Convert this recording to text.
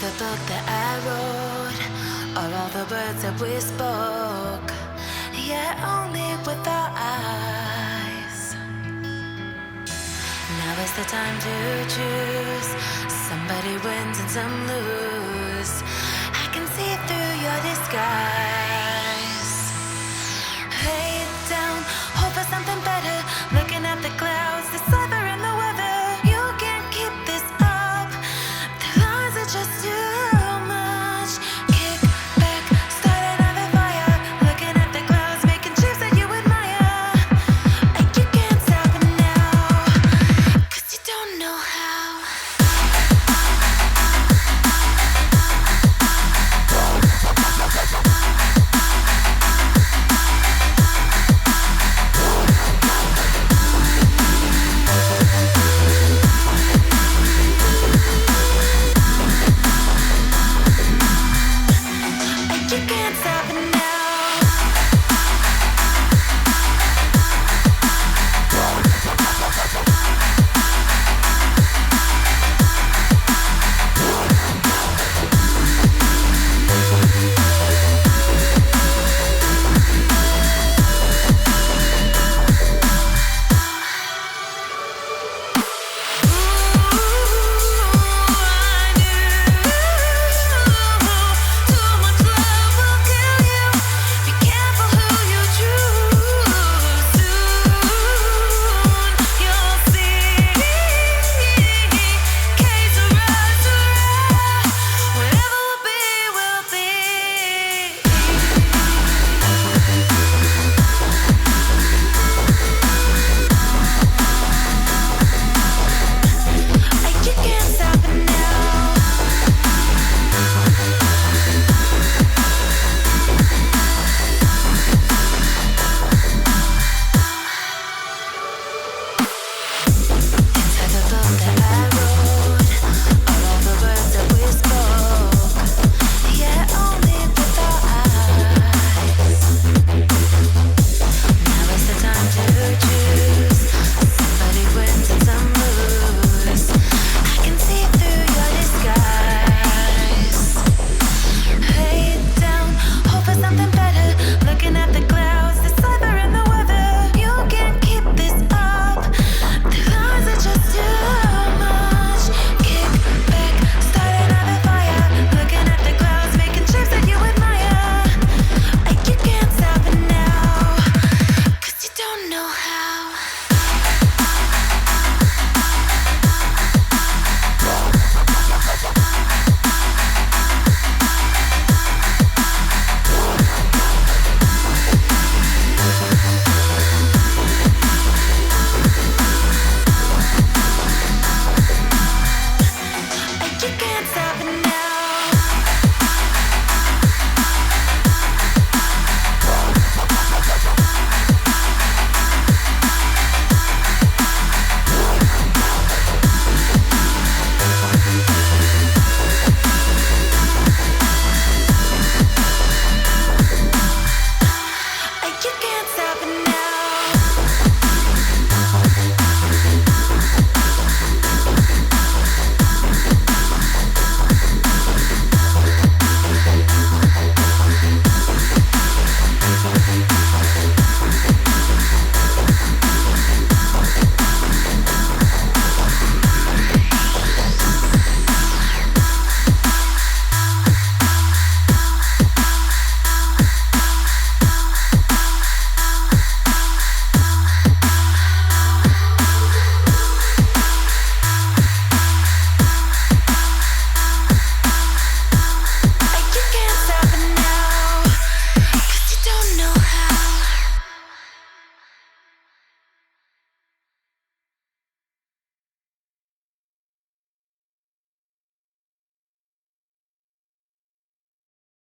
the book that I wrote, or all the words that we spoke, yet only with our eyes. Now is the time to choose. Somebody wins and some lose. I can see through your disguise. Lay down, hope for something better. Looking at the clouds, deciphering the weather. You can't keep this up. The lies are just too much. Kick back, start another fire. Looking at the clouds, making shapes that you admire. And you can't stop it now, 'cause you don't know how. You can't stop